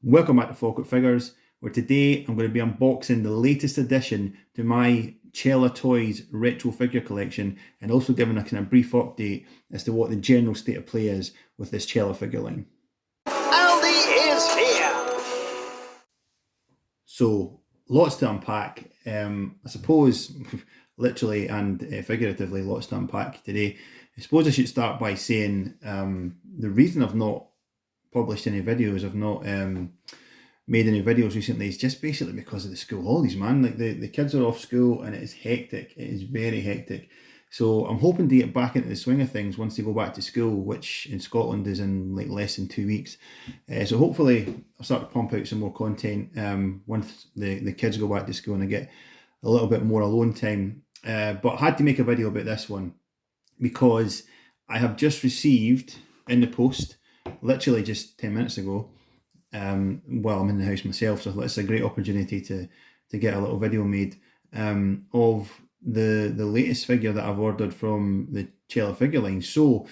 Welcome back to Falkirk Figures, where today I'm going to be unboxing the latest addition to my Chella Toys retro figure collection, and also giving a kind of brief update as to what the general state of play is with this Chella figure line. Aldi is here! So, lots to unpack. I suppose, literally and figuratively, lots to unpack today. I suppose I should start by saying the reason I've not published any videos, I've not made any videos recently, is just basically because of the school holidays, man. Like the kids are off school and it is hectic. It is very hectic. So I'm hoping to get back into the swing of things once they go back to school, which in Scotland is in like less than 2 weeks. So hopefully I'll start to pump out some more content once the kids go back to school and I get a little bit more alone time. But I had to make a video about this one because I have just received in the post, literally just 10 minutes ago, well, I'm in the house myself, so it's a great opportunity to get a little video made of the latest figure that I've ordered from the Chella figure line. So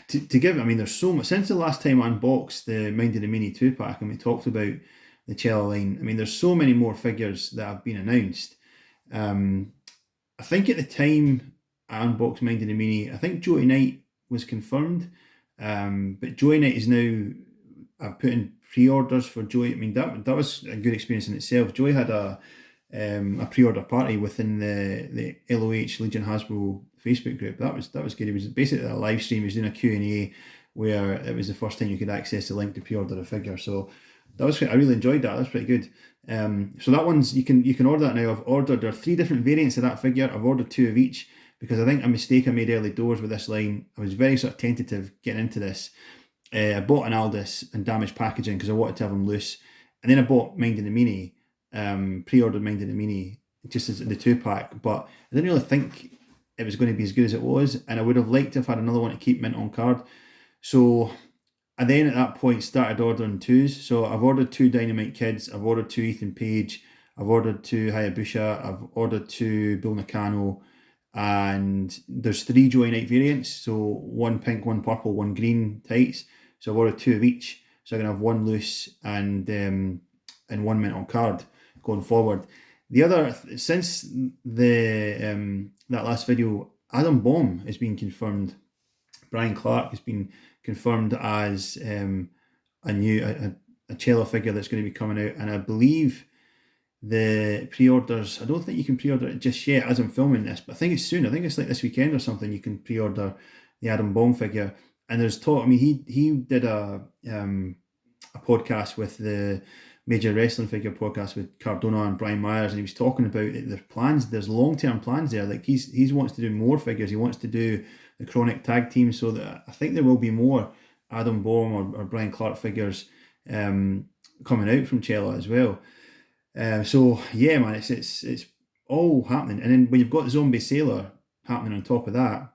to give, I mean, there's so much since the last time I unboxed the Mind of the Meanie 2-pack and we talked about the Chella line. I mean, there's so many more figures that have been announced. I think at the time I unboxed Mind of the Meanie, I think Joey Knight was confirmed, but Joey Knight is now, I've put in pre-orders for Joey. I mean, that was a good experience in itself. Joey had a pre-order party within the LOH Legion Hasbro Facebook group. That was good. It was basically a live stream. He was doing a Q&A where it was the first time you could access the link to pre-order a figure. So that was, I really enjoyed that. That's pretty good. So that one's, you can order that now. I've ordered, there are 3 different variants of that figure. I've ordered 2 of each because I think a mistake I made early doors with this line. I was very sort of tentative getting into this. I bought an Aldous and damaged packaging because I wanted to have them loose, and then I bought Mind of the Meanie, pre-ordered Mind of the Meanie just as the 2-pack, but I didn't really think it was going to be as good as it was, and I would have liked to have had another one to keep mint on card. So I then at that point started ordering 2s. So I've ordered 2 Dynamite Kids, I've ordered 2 Ethan Page, I've ordered 2 Hayabusa, I've ordered 2 Bill Nakano, and there's 3 Joey Knight variants, so 1 pink, 1 purple, 1 green tights. So I've ordered 2 of each, so I'm gonna have 1 loose and 1 mint on card going forward. The other, since the that last video, Adam Baum has been confirmed. Brian Clark has been confirmed as a new a Chella figure that's going to be coming out, and I believe the pre-orders, I don't think you can pre-order it just yet as I'm filming this, but I think it's soon. I think it's like this weekend or something you can pre-order the Adam Baum figure. And there's talk, I mean, he did a podcast with the Major Wrestling Figure podcast with Cardona and Brian Myers, and he was talking about there's plans, there's long-term plans there. Like he wants to do more figures. He wants to do the Chronic tag team, so that I think there will be more Adam Baum or Brian Clark figures coming out from Chella as well. So yeah, man, it's all happening. And then when you've got Zombie Sailor happening on top of that,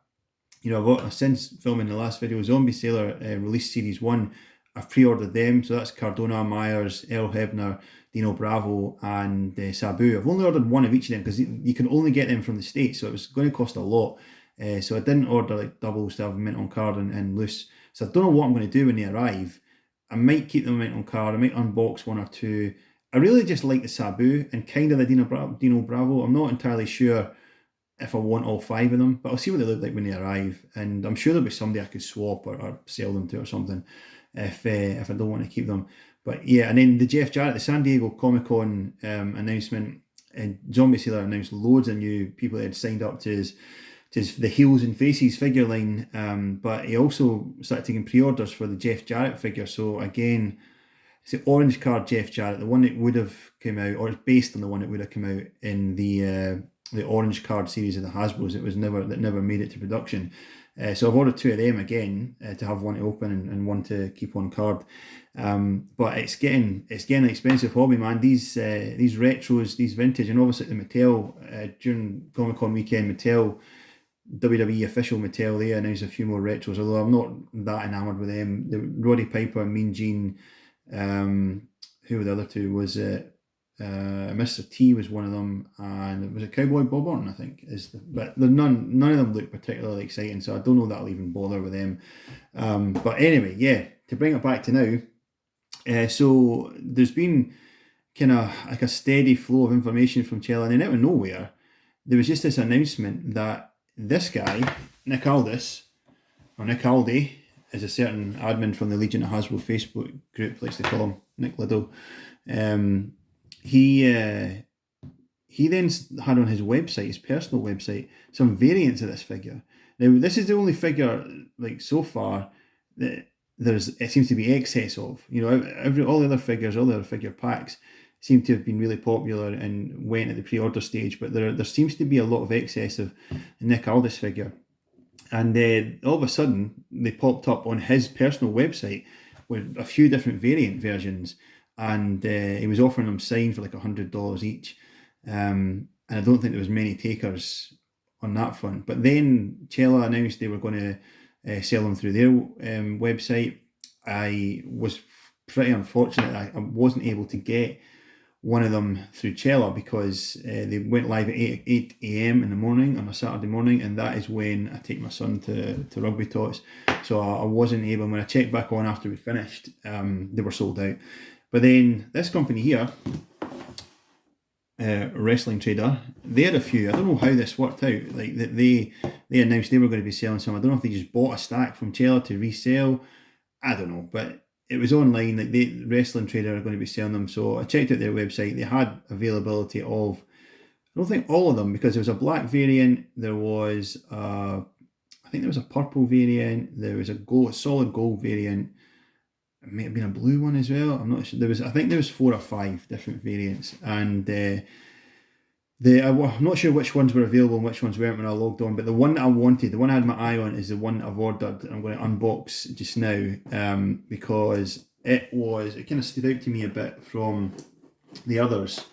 you know, I've since filming the last video, Zombie Sailor release series 1. I've pre-ordered them, so that's Cardona, Myers, Earl Hebner, Dino Bravo, and Sabu. I've only ordered 1 of each of them because you can only get them from the States, so it was going to cost a lot. So I didn't order like doubles to have mint on card and loose. So I don't know what I'm going to do when they arrive. I might keep them mint on card. I might unbox 1 or 2. I really just like the Sabu and kind of the Dino Bravo. I'm not entirely sure if I want all 5 of them, but I'll see what they look like when they arrive, and I'm sure there'll be somebody I could swap or sell them to or something if I don't want to keep them. But yeah, and then the Jeff Jarrett, the San Diego Comic-Con announcement, and Zombie Sailor announced loads of new people that had signed up to his the Heels and Faces figure line, but he also started taking pre-orders for the Jeff Jarrett figure. So again, it's the orange card Jeff Jarrett, the one that would have come out, or it's based on the one that would have come out in the orange card series of the Hasbro's that never made it to production. So I've ordered 2 of them again to have 1 to open and 1 to keep on card. But it's getting an expensive hobby, man. These retros, these vintage, and obviously the Mattel during Comic Con weekend, Mattel, WWE official Mattel, they announced a few more retros. Although I'm not that enamored with them. The Roddy Piper and Mean Gene. Who were the other 2? Was it Mr. T was one of them, and it was a Cowboy Bob Orton, I think. But none of them look particularly exciting, so I don't know that I'll even bother with them. But anyway, yeah, to bring it back to now, So there's been kind of like a steady flow of information from Chella, and then out of nowhere, there was just this announcement that this guy, Nick Aldis, or Nick Aldi, as a certain admin from the Legion of Hasbro Facebook group likes to call him, Nick Liddell, um, he he then had on his website, his personal website, some variants of this figure. Now, this is the only figure, like so far, that it seems to be excess of. You know, all the other figures, all the other figure packs seem to have been really popular and went at the pre-order stage, but there seems to be a lot of excess of Nick Aldis figure. And all of a sudden, they popped up on his personal website with a few different variant versions, and he was offering them signed for like $100 each. And I don't think there was many takers on that front. But then Chella announced they were going to sell them through their website. I was pretty unfortunate. I wasn't able to get one of them through Chella because they went live at 8 a.m. in the morning on a Saturday morning, and that is when I take my son to rugby tots. So I wasn't able, when I checked back on after we finished, they were sold out. But then this company here, Wrestling Trader, they had a few. I don't know how this worked out. Like they announced they were going to be selling some. I don't know if they just bought a stack from Chella to resell. I don't know, but it was online. Like Wrestling Trader are going to be selling them. So I checked out their website. They had availability of, I don't think all of them, because there was a black variant. There was I think there was a purple variant. There was a solid gold variant. It may have been a blue one as well. I'm not sure. I think there was 4 or 5 different variants, and I'm not sure which ones were available and which ones weren't when I logged on. But the one that I wanted, the one I had my eye on, is the one that I've ordered. I'm going to unbox just now because it kind of stood out to me a bit from the others,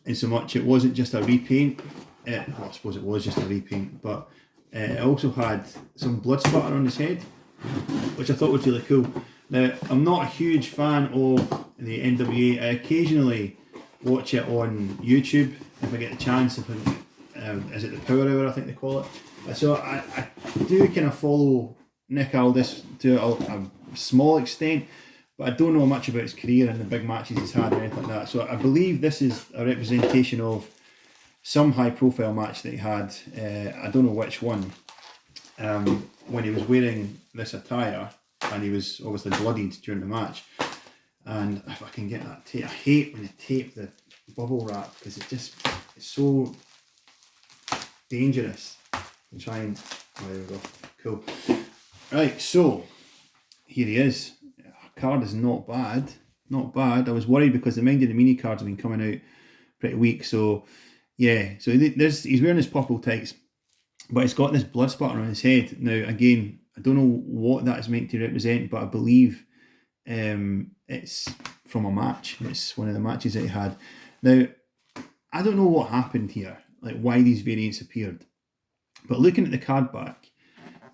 in so much it wasn't just a repaint. Well, I suppose it was just a repaint, but it also had some blood spatter on his head, which I thought was really cool. Now, I'm not a huge fan of the NWA. I occasionally watch it on YouTube if I get the chance. Is it the Power Hour, I think they call it? So I do kind of follow Nick Aldis to a small extent, but I don't know much about his career and the big matches he's had or anything like that. So I believe this is a representation of some high-profile match that he had. I don't know which one. When he was wearing this attire, and he was obviously bloodied during the match. And if I can get that tape, I hate when they tape the bubble wrap because it's so dangerous. And try and, oh, there we go, cool. Right, so here he is. Card is not bad, not bad. I was worried because the Mind of the Mini cards have been coming out pretty weak. So yeah, so he's wearing his purple tights, but he's got this blood spatter on his head. Now again, I don't know what that is meant to represent, but I believe it's from a match. It's one of the matches that he had. Now, I don't know what happened here, like why these variants appeared. But looking at the card back,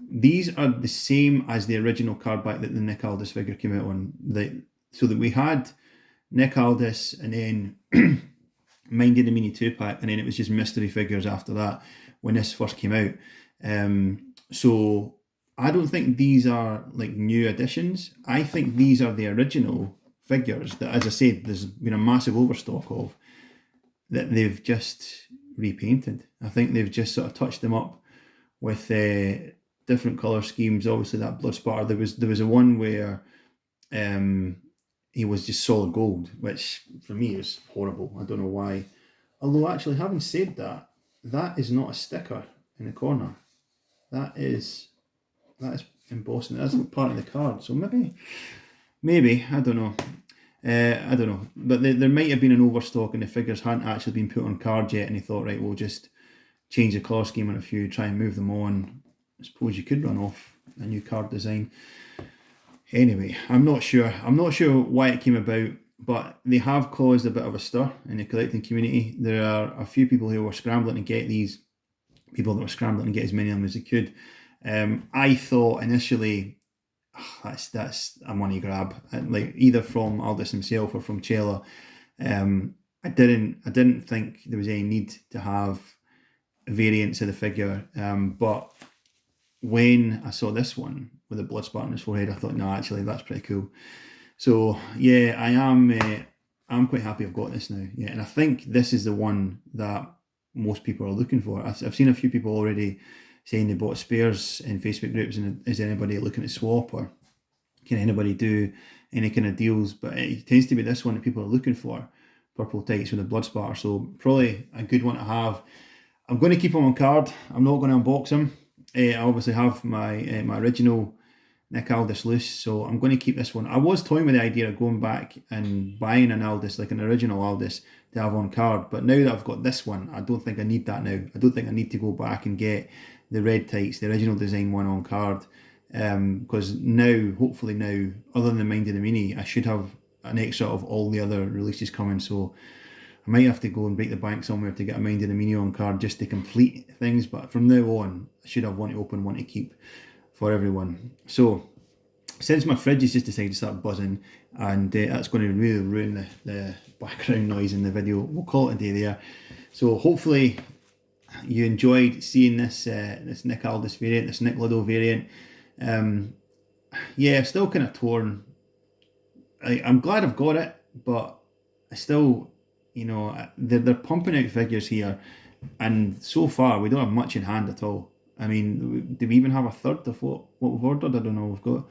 these are the same as the original card back that the Nick Aldis figure came out on. So that we had Nick Aldis and then Mind of the Mini 2-pack, and then it was just mystery figures after that when this first came out. So I don't think these are like new additions. I think these are the original figures that, as I said, there's been a massive overstock of, that they've just repainted. I think they've just sort of touched them up with different colour schemes. Obviously that blood spatter, there was a one where he was just solid gold, which for me is horrible. I don't know why. Although actually, having said that, that is not a sticker in the corner. That is embossed. That's part of the card. So maybe I don't know. I don't know. But there might have been an overstock and the figures hadn't actually been put on cards yet, and he thought, right, we'll just change the colour scheme on a few, try and move them on. I suppose you could run off a new card design. Anyway, I'm not sure. I'm not sure why it came about, but they have caused a bit of a stir in the collecting community. There are a few people who were scrambling to get these, people that were scrambling to get as many of them as they could. I thought initially, that's a money grab, like either from Aldis himself or from Chella. I didn't think there was any need to have variants of the figure, but when I saw this one with the blood spot on his forehead, I thought, no, actually, that's pretty cool. So yeah, I am. I'm quite happy I've got this now. Yeah, and I think this is the one that most people are looking for. I've seen a few people already saying they bought spares in Facebook groups, and is anybody looking to swap, or can anybody do any kind of deals? But it tends to be this one that people are looking for, purple tights with a blood spatter. So probably a good one to have. I'm going to keep them on card. I'm not going to unbox them. I obviously have my original Nick Aldis loose, so I'm going to keep this one. I was toying with the idea of going back and buying an Aldis, like an original Aldis, to have on card. But now that I've got this one, I don't think I need that now. I don't think I need to go back and get the red tights, the original design one on card. Because now, hopefully now, other than the Mind of the Mini, I should have an extra of all the other releases coming. So I might have to go and break the bank somewhere to get a Mind of the Mini on card just to complete things. But from now on, I should have one to open, one to keep for everyone. So since my fridge has just decided to start buzzing, and that's going to really ruin the background noise in the video, we'll call it a day there. So hopefully you enjoyed seeing this Nick Aldis variant, this Nick Liddell variant. Yeah, still kind of torn. I'm glad I've got it, but I still, they're pumping out figures here, and so far we don't have much in hand at all. I mean, do we even have a third of what we've ordered? I don't know. We've got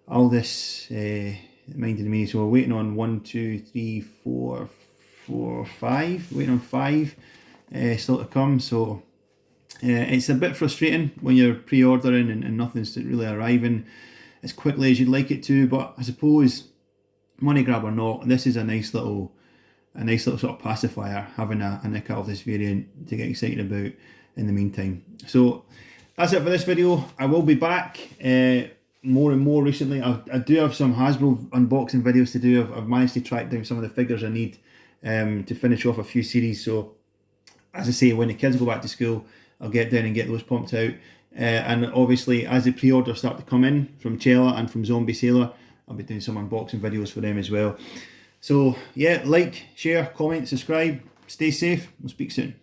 all this Mind of the Mini, so we're waiting on 1, 2, 3, 4, 5. Waiting on 5 still to come. So it's a bit frustrating when you're pre-ordering and nothing's really arriving as quickly as you'd like it to. But I suppose, money grab or not, this is a nice little sort of pacifier, having a Nick Aldis variant to get excited about in the meantime. So that's it for this video. I will be back more and more recently. I do have some Hasbro unboxing videos to do. I've managed to track down some of the figures I need to finish off a few series. So as I say, when the kids go back to school, I'll get down and get those pumped out. And obviously, as the pre-orders start to come in from Chella and from Zombie Sailor, I'll be doing some unboxing videos for them as well. So yeah, like, share, comment, subscribe. Stay safe. We'll speak soon.